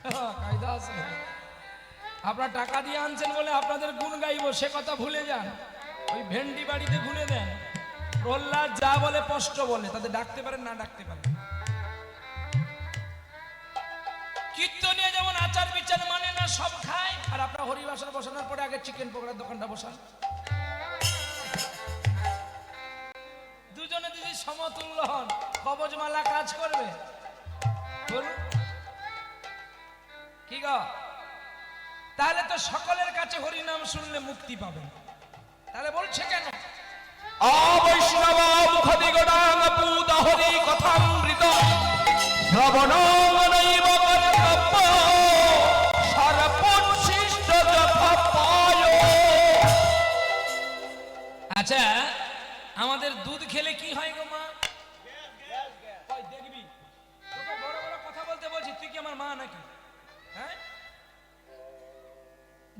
কায়দা আছে। আপনারা টাকা দিয়ে আনছেন বলে আপনাদের গুণ গাইব সে কথা ভুলে যান। ওই ভেন্ডি বাড়িতে ঘুরে দেন, প্রহ্লাদ যা বলে স্পষ্ট বলে, তাদের ডাকতে পারেন না ডাকতে পারেন। কীর্তনিয়া যেমন আচার বিচার মানে না, সব খায়, আর আপনার হরিবাসন বসানোর পরে আগে চিকেন পকোড়ার দোকানটা বসান। দুজনে যদি সমতুল্য হন, কবজমালা কাজ করবে? বলুন কি গো? তাহলে তো সকলের কাছে হরিনাম শুনলে মুক্তি পাবেন। তাহলে বলছে কেন? অবৈষ্ণব মুখদিগণাং পূত হরি কথামৃত শ্রবণানৈব কর্তব্য সর্বোচ্ছিষ্ট যথা পায়। আচ্ছা, আমাদের দুধ খেলে কি হয় গো মা? দেখবি, তোকে বড় বড় কথা বলতে বলছি, তুই কি আমার মা নাকি? হ্যাঁ,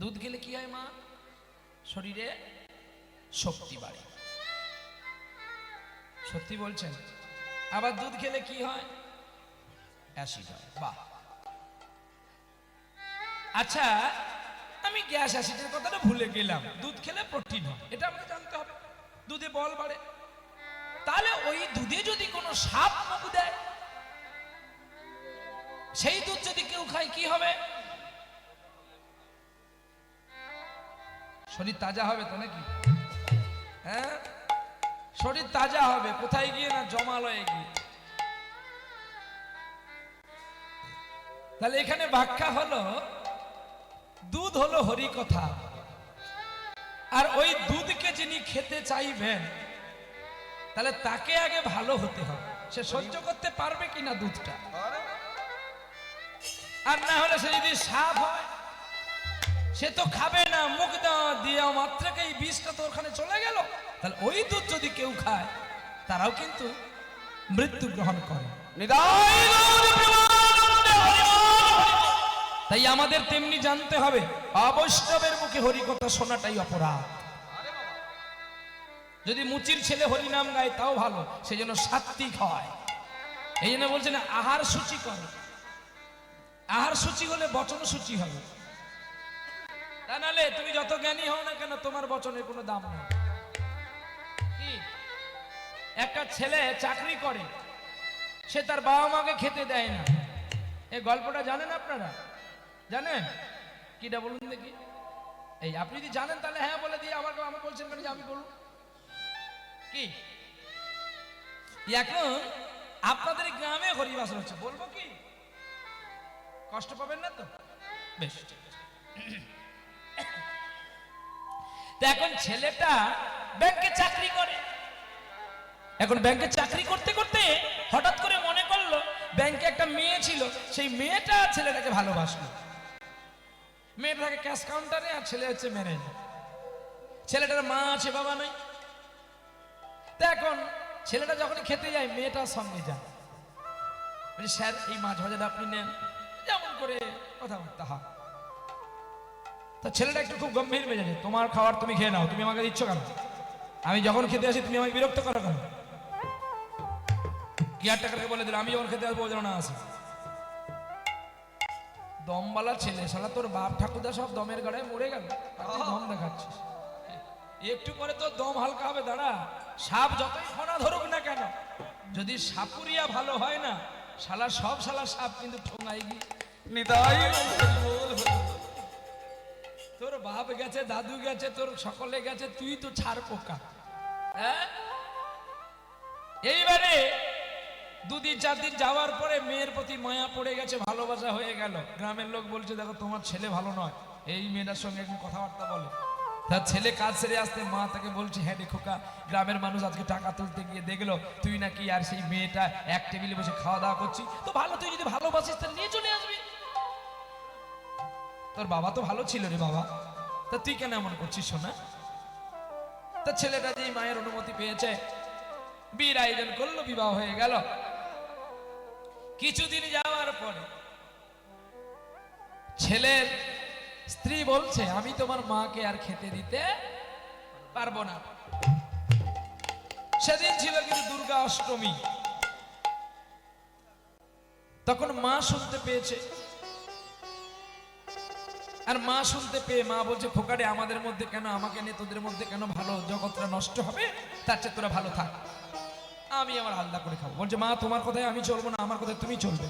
দুধ খেলে কি হয় মা? শরীরে শক্তি বাড়ে। সত্যি বলছেন? আবার দুধ খেলে কি হয়? অ্যাসিড হয়। বাহ। আচ্ছা, আমি গ্যাস অ্যাসিডের কথাটা ভুলে গেলাম। দুধ খেলে প্রোটিন হয়, এটা আমাকে জানতে হবে। দুধে বল বাড়ে। তাহলে ওই দুধে যদি কোনো সাপ মুখ দেয়, সেই দুধ যদি কেউ খায় কি হবে? শরীর তাজা হবে তো নাকি? হ্যাঁ, শরীর তাজা হবে। কোথায় গিয়ে না, জমালয়ে গিয়ে। তাহলে এখানে ব্যাখ্যা হলো, দুধ হলো হরি কথা, আর ওই দুধকে যিনি খেতে চাইবেন তাহলে তাকে আগে ভালো হতে হবে। সে সহ্য করতে পারবে কিনা দুধটা। আর না হলে সে যদি সাপ হয়, সে তো খাবে না। মুখ দেওয়া মাত্রকে এই বিষটা তো ওখানে চলে গেল। তাহলে ওই দুধ যদি কেউ খায়, তারাও কিন্তু মৃত্যু গ্রহণ করে। তাই আমাদের তেমনি জানতে হবে, অবৈষ্ণবের মুখে হরিকথা শোনাটাই অপরাধ। যদি মুচির ছেলে হরিনাম গায় তাও ভালো, সে যেন সাত্বিক হয়। এই জন্য বলছেন আহার সূচি করো। আহার সূচি হলে বচন সূচি হবে। তা নাহলে তুমি যত জ্ঞানী হও না কেন, তোমার বচনের কোনো দাম নেই। কি, একটা ছেলে চাকরি করে, সে তার বাবা মাকে খেতে দেয় না। এই গল্পটা জানেন আপনারা? জানেন কিটা বলুন দেখি? এই আপনি যদি জানেন তাহলে হ্যাঁ বলে দিয়ে আমাকে বলছেন কেন যে আমি বলুন? কি এখন আপনাদের গ্রামে হরিবাসন হচ্ছে, বলবো কি? কষ্ট পাবেন না তো? বেশ, ঠিক আছে। এখন ছেলেটা ব্যাংকে চাকরি করে। এখন ব্যাংকে চাকরি করতে করতে হঠাৎ করে মনে করলো ব্যাংকে একটা মেয়ে ছিল, সেই মেয়েটা ছেলেটাকে ভালোবাসলো। মেয়েটা থাকে ক্যাশ কাউন্টারে, আর ছেলে হচ্ছে ম্যানেজার। ছেলেটার মা আছে, বাবা নাই। তা এখন ছেলেটা যখন খেতে যায়, মেয়েটার সঙ্গে যায়। বলছি স্যার, এই মাছ ভাজাটা আপনি নেন, যেমন করে কথাবার্তা হয়। তা ছেলেটা একটু খুব গম্ভীর মেজাজে, তোমার খাবার তুমি খেয়ে নাও, তুমি আমাকে দিচ্ছ কেন? আমি যখন খেতে আসি তুমি আমাকে বিরক্ত করো কেন? কেয়ারটেকারকে বলে দিল আমি যখন খেতে আসবো যেন না আসে। দমবালা ছেলে, শালা তোর বাপ ঠাকুরদা সব দমের গাড়ায় মরে গেল, দম দেখাচ্ছিস। একটু পরে তো দম হালকা হবে। দাঁড়া, সাপ যতই ফোনা ধরুক না কেন, যদি সাপুরিয়া ভালো হয় না, শালা সব শালা সাপ কিন্তু ঠোঙাই গিয়ে। নিতাই তোর বাপ গেছে, দাদু গেছে, তোর সকলে গেছে, তুই তো ছাড় পোকা। হ্যাঁ, এইবারে দুদিন চার দিন যাওয়ার পরে মেয়ের প্রতি মায়া পড়ে গেছে, ভালোবাসা হয়ে গেল। গ্রামের লোক বলছে দেখো তোমার ছেলে ভালো নয়, এই মেয়েটার সঙ্গে একটু কথাবার্তা বলে। তার ছেলে কাজ সেরে আসতে মা তাকে বলছে হ্যাঁ রে খোকা, গ্রামের মানুষ আজকে টাকা তুলতে গিয়ে দেখলো তুই নাকি আর সেই মেয়েটা এক টেবিলে বসে খাওয়া দাওয়া করছি। তো ভালো, তুই যদি ভালোবাসিস তা নিয়ে চলে আসবি। তোর বাবা তো ভালো ছিল রে বাবা, তা তুই কেন এমন করছিস শোনা? তা ছেলেটা যেই মায়ের অনুমতি পেয়েছে, বিয়ের আয়োজন করলো, বিবাহ হয়ে গেল। কিছুদিন যাওয়ার পরে ছেলের স্ত্রী বলছে আমি তোমার মাকে আর খেতে দিতে পারবো না। সেদিন ছিল কিন্তু দুর্গা অষ্টমী। তখন মা শুনতে পেয়েছে আর মা শুনতে পেয়ে মা বলছে, খোকারে আমাদের মধ্যে কেন, আমাকে নিয়ে তোদের মধ্যে কেন, ভালো জগৎটা নষ্ট হবে, তার চেয়ে তোরা ভালো থাক, আমি আমার আলাদা করে খাবো। বলছে, মা তোমার কথায় আমি চলবো না, আমার কথায় তুমি চলবে।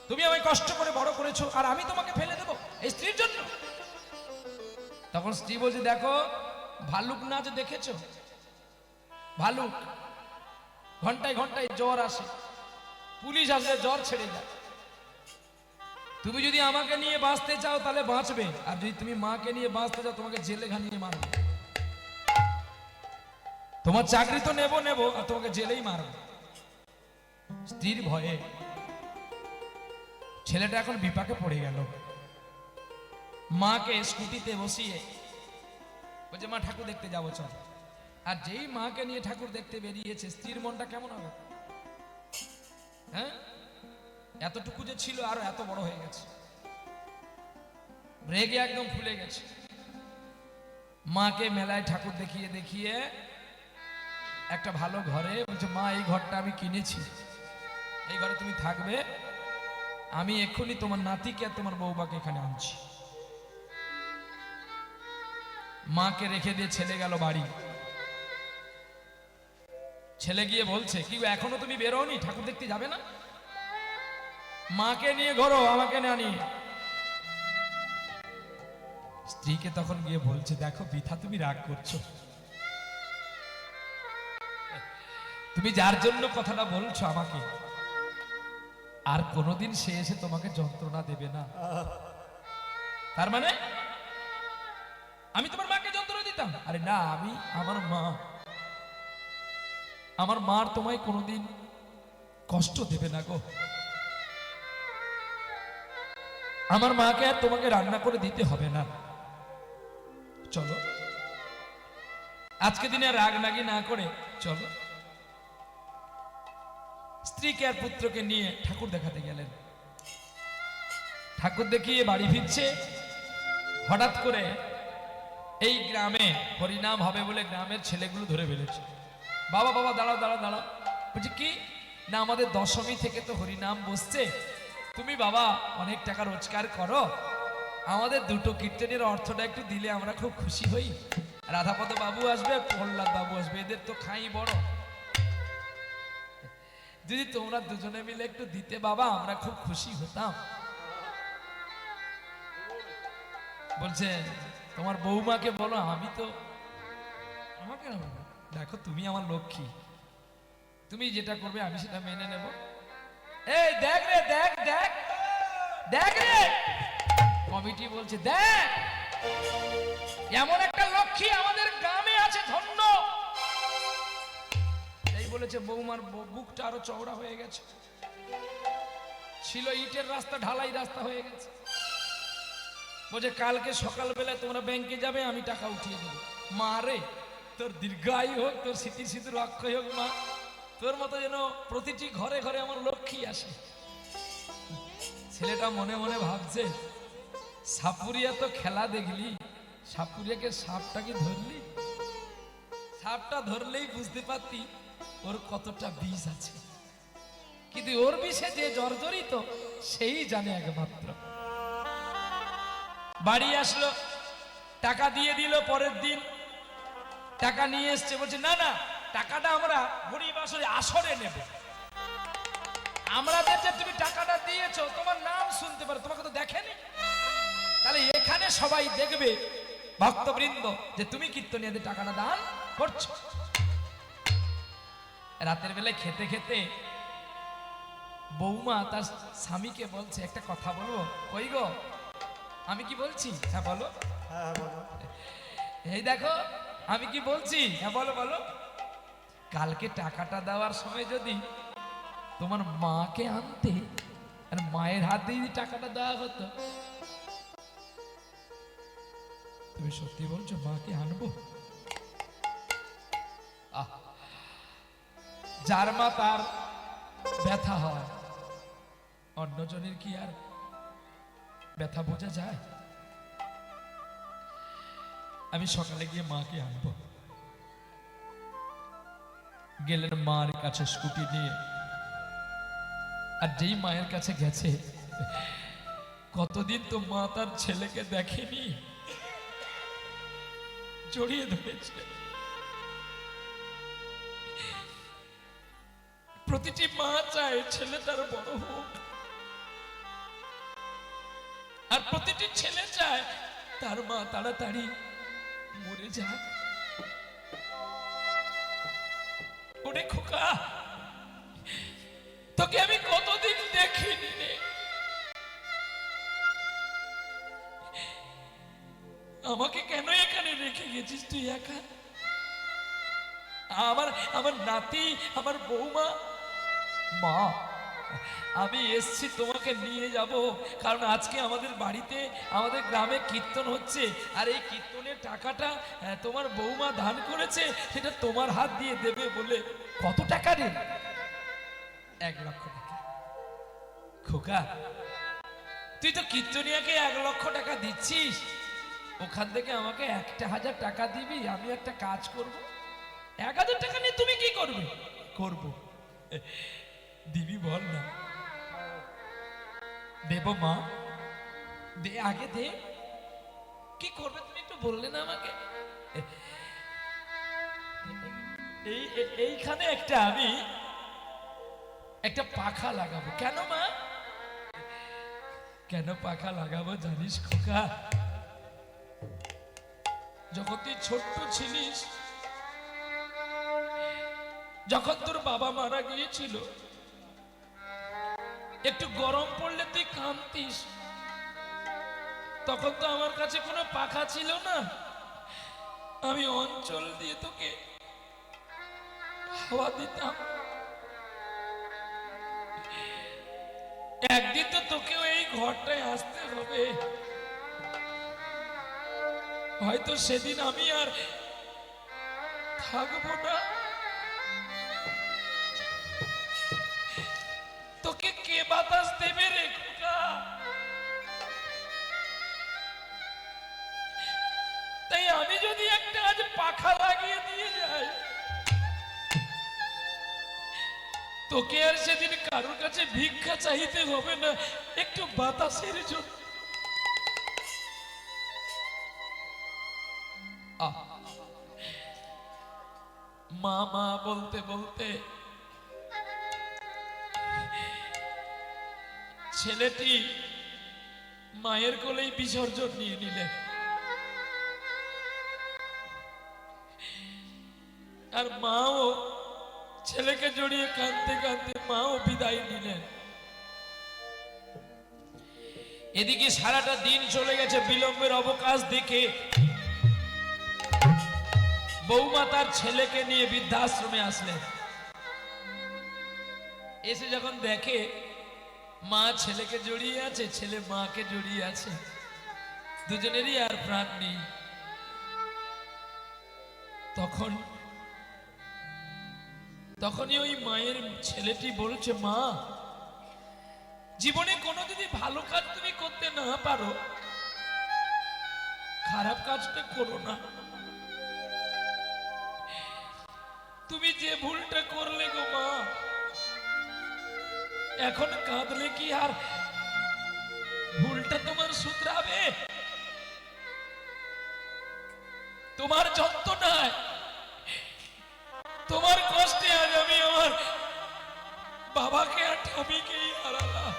তুমি আমায় কষ্ট করে বড় করেছো, আর আমি তোমাকে ফেলে দেবো এই স্ত্রীর জন্য? তখন স্ত্রী বলছে, দেখো ভালুক নাচ দেখেছো? ভালুক ঘন্টায় ঘন্টায় জ্বর আসে, পুলিশ আসলে জ্বর ছেড়ে যায়। তুমি যদি আমাকে নিয়ে বাঁচতে চাও তাহলে বাঁচবে, আর যদি তুমি মাকে নিয়ে বাঁচতে চাও তোমাকে জেলে ঘানিয়ে মারবে। তোমার চাকরি তো নেবো নেবো, আর তোমাকে জেলেই মারবে। স্ত্রীর ভয়ে ছেলেটা এখন বিপাকে পড়ে গেল। মাকে স্কুটিতে বসিয়ে বলছে, মা ঠাকুর দেখতে যাবো চল। আর যেই মাকে নিয়ে ঠাকুর দেখতে বেরিয়েছে, স্ত্রীর মনটা কেমন হবে? হ্যাঁ, এতটুকু যে ছিল আরো এত বড় হয়ে গেছে, রেগে একদম ফুলে গেছে। মাকে মেলায় ঠাকুর দেখিয়ে দেখিয়ে একটা ভালো ঘরে বলছে, মা এই ঘরটা আমি কিনেছি, এই ঘরে তুমি থাকবে, আমি এক্ষুনি তোমার নাতিকে আর তোমার বউবাকে এখানে আনছি। মাকে রেখে দিয়ে ছেলে গেল বাড়ি। ছেলে গিয়ে বলছে, কি গো এখনো তুমি বেরোনি, ঠাকুর দেখতে যাবে না? মাকে নিয়ে ঘোরো, আমাকে না নিয়ে। স্ত্রীকে তখন গিয়ে বলছে, দেখো বৃথা তুমি রাগ করছো, তুমি যার জন্য কথাটা বলছো আমাকে, আর কোনোদিন সে এসে তোমাকে যন্ত্রণা দেবে না। তার মানে আমি তোমার মাকে যন্ত্রণা দিতাম? আরে না, আমি আমার মার তোমায় কোনোদিন কষ্ট দেবে না গো। আমার মাকে আর তোমাকে রান্না করে দিতে হবে না, চলো আজকে দিনে রাগ নাগি না করে চলো। স্ত্রীকে আর পুত্রকে নিয়ে ঠাকুর দেখাতে গেলেন। ঠাকুর দেখিয়ে বাড়ি ফিরছে, হঠাৎ করে এই গ্রামে হরিনাম হবে বলে গ্রামের ছেলেগুলো ধরে ফেলেছে। বাবা বাবা দাঁড়াও দাঁড়াও দাঁড়াও। বলছি কি না, আমাদের দশমী থেকে তো হরিনাম বসছে, তুমি বাবা অনেক টাকা রোজগার করো, আমাদের দুটো কীর্তনের অর্থটা একটু দিলে আমরা খুব খুশি হই। রাধাপদ বাবু আসবে, প্রহ্লাদ বাবু আসবে, এদের তো খাই বড়, যদি তোমরা দুজনে মিলে একটু দিতে বাবা, আমরা খুব খুশি হতাম। বলছে, তোমার বৌমাকে বলো, আমি তো আমাকে না বলো, দেখো তুমি আমার লক্ষ্মী, তুমি যেটা করবে আমি সেটা মেনে নেব। এই দেখ রে, দেখ দেখ দেখ রে, কমিটি বলছে, দেখ এমন একটা লক্ষ্মী আমাদের গ্রামে আছে, ধন্য। এই বলেছে, বৌমার বুকটা আরো চওড়া হয়ে গেছে, ছিল ইটের রাস্তা ঢালাই রাস্তা হয়ে গেছে। বলছে, কালকে সকালবেলায় তোমরা ব্যাংকে যাবে, আমি টাকা উঠিয়ে দেবো। মা রে, তোর দীর্ঘায়ু হোক, তোর স্মৃতি সিঁদুর অক্ষয় হোক মা, তোর মতো যেন প্রতিটি ঘরে ঘরে আমার লক্ষ্মী আসে। ছেলেটা মনে মনে ভাবছে, সাপুরিয়া তো খেলা দেখলি, সাপুরিয়াকে সাপটা কি ধরলি? সাপটা ধরলেই বুঝতে পারতি ওর কতটা বিষ আছে, কিন্তু ওর বিষে যে জর্জরিত সেই জানে একমাত্র। বাড়ি আসলো, টাকা দিয়ে দিল। পরের দিন টাকা নিয়ে এসছে, বলছে না না, টাকাটা আমরা গরিব আসরে নেব, আমাদের যে তুমি টাকাটা দিয়েছো তোমার নাম শুনতে পারো, তোমাকে তো দেখেনি, তাহলে এখানে সবাই দেখবে ভক্তবৃন্দ যে তুমি কীর্তনীয়দের টাকাটা দান করছো। রাতের বেলায় খেতে খেতে বৌমা তার স্বামীকে বলছে, একটা কথা বলবো? কই গো, আমি কি বলছি? হ্যাঁ বলো। এই দেখো আমি কি বলছি, হ্যাঁ বলো বলো। কালকে টাকাটা দেওয়ার সময় যদি তোমার মাকে আনতে, আর মায়ের হাত দিয়ে টাকাটা দেওয়া হতো, তুমি সত্যি বলছো মাকে আনবো? যার মা তার ব্যথা হয়, অন্যজনের কি আর ব্যথা বোঝা যায়? আমি সকালে গিয়ে মাকে আনবো। গেলেন মার কাছে স্কুটি নিয়ে, আর যেই মায়ের কাছে গেছে কতদিন তো মা তার ছেলেকে দেখেনি, জড়িয়ে ধরেছে। প্রতিটি মা চায় ছেলে তার বড় হোক, আর প্রতিটি ছেলে চায় তার মা তাড়াতাড়ি মরে যাক। ওরে খোকা, তোকে আমি কতদিন দেখিনি রে। আমাকে কেন এখানে রেখে গেছিস তুই একা? আমার নাতি, আমার বৌমা। মা, আমি এসছি তোমাকে নিয়ে যাব, কারণ আজকে আমাদের বাড়িতে, আমাদের গ্রামে কীর্তন হচ্ছে, আর এই কীর্তনের টাকাটা তোমার বৌমা দান করেছে, সেটা তোমার হাত দিয়ে দেবে বলে। কত টাকা রে? 1 লক্ষ টাকা। খোকা, তুই তো কীর্তনিয়াকে 1 লক্ষ টাকা দিচ্ছিস, ওখান থেকে আমাকে 1,000 টাকা দিবি, আমি একটা কাজ করব। 1,000 টাকা নিয়ে তুমি কি করবে? করব। দিবি বল না? দেব মা, দে, আগে দে। কি করবে তুমি একটু বললে না আমাকে? এইখানে আমি একটা পাখা লাগাবো। কেন মা? কেন পাখা লাগাবো জানিস খোকা? যখন তুই ছোট্ট ছিলিস, যখন তোর বাবা মারা গিয়েছিল, একটু গরম পড়লে তুই কাঁদতিস, তখন তো আমার কাছে কোনো পাখা ছিল না। আমি অঞ্চল দিয়ে তোকে হাওয়া দিতাম। একদিন তো তোকেও এই ঘরটায় আসতে হবে, হয়তো সেদিন আমি আর থাকবো না। তোকে কে বাতাস দেবে রে খোকা? তাই আমি যদি একটা আজ পাখা লাগিয়ে দিয়ে যাই, তোকে আর সেদিন কারোর কাছে ভিক্ষা চাইতে হবে না, একটু বাতাসের জন্য। মা মা বলতে বলতে ছেলেটি মায়ের কোলেই বিসর্জন নিয়ে নিলেন, আর মাও ছেলেকে জড়িয়ে কাঁদতে কাঁদতে মাও বিদায় নিলেন। এদিকে সারাটা দিন চলে গেছে বিলম্বের অবকাশ দেখে। বৌমা তার ছেলেকে নিয়ে বৃদ্ধাশ্রমে আসলেন। এসে যখন দেখে মা ছেলেকে জড়িয়ে আছে, ছেলে মাকে জড়িয়ে আছে, দুজনেরই আর প্রাণ নেই, তখনই ওই মায়ের ছেলেটি বলছে, মা, জীবনে কোনো যদি ভালো কাজ তুমি করতে না পারো, খারাপ কাজটা করো না। তুমি যে ভুলটা করলে গো মা, এখন কাঁদলে কি আর ভুলটা তোমার শুধরাবে? তোমার যন্ত্রণায়, তোমার কষ্টে আজ আমি আমার বাবাকে আর ঠামিকেই হারালাম।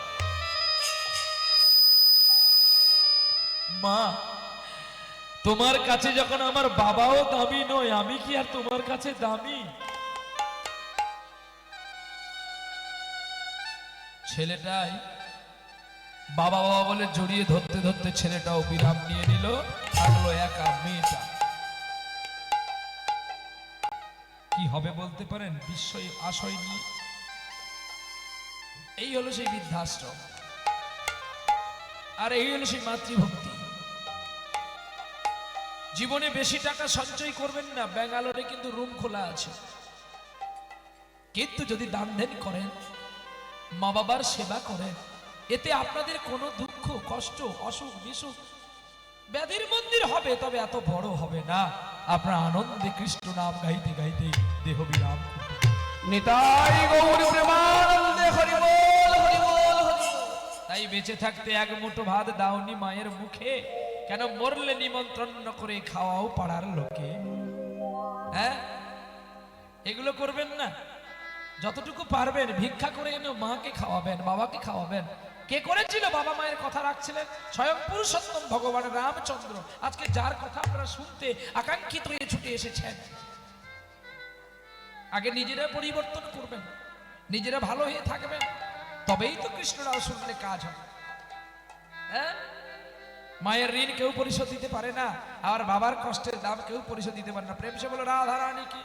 মা, তোমার কাছে যখন আমার বাবাও দামি নয়, আমি কি আর তোমার কাছে দামি? ছেলেটাই বাবা বাবা বলে জড়িয়ে ধরতে ধরতে ছেলেটাও বিরাম নিয়ে নিল, থাকলো একা মেয়েটা। কি হবে বলতে পারেন বিস্ময় আশয় নিয়ে? এই হলো সেই বৃদ্ধাশ্রম, আর এই হলো সেই মাতৃভক্তি। জীবনে বেশি টাকা সঞ্চয় করবেন না, ব্যাঙ্গালোরে কিন্তু রুম খোলা আছে, কিন্তু যদি দান ধ্যান করেন, মা বাবার সেবা করেন, এতে আপনাদের কোনো দুঃখ কষ্ট অসুখ বিসুখ ব্যাধির মন্দির হবে, তবে এত বড় হবে না। আপনার আনন্দে কৃষ্ণ নাম গাইতে গাইতে দেহ বিরাম করবে। নিতাই গৌর প্রেমানন্দে হরি বল হরি বল হরি বল। তাই বেঁচে থাকতে এক মুঠো ভাত দাওনি মায়ের মুখে, কেন মরলে নিমন্ত্রণ করে খাওয়াও পাড়ার লোকে। হ্যাঁ, এগুলো করবেন না। যতটুকু পারবেন ভিক্ষা করে এনে মাকে খাওয়াবেন, বাবাকে খাওয়াবেন। কে করেছিল? বাবা মায়ের কথা রাখছিলেন স্বয়ং পুরুষোত্তম ভগবান রামচন্দ্র। আজকে যার কথা আপনারা শুনতে আকাঙ্ক্ষিত হয়ে ছুটে এসেছেন, আগে নিজেরা পরিবর্তন করবেন, নিজেরা ভালো হয়ে থাকবেন, তবেই তো কৃষ্ণরাও শুনলে কাজ হবে। হ্যাঁ, মায়ের ঋণ কেউ পরিশোধ দিতে পারে না, আর বাবার কষ্টের দাম কেউ পরিশোধ দিতে পারে না। প্রেম সে বলো রাধা রানী কি।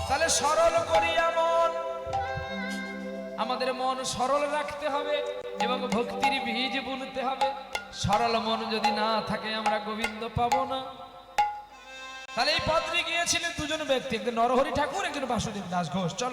তাহলে সরল করিয়া মন, আমাদের মন সরল রাখতে হবে এবং ভক্তির বীজ বুনতে হবে। সরল মন যদি না থাকে আমরা গোবিন্দ পাবো না। তাহলে এই পত্রে গিয়েছিলেন দুজন ব্যক্তি, একজন নরহরি ঠাকুর, একজন বাসুদেব দাস ঘোষ। চলো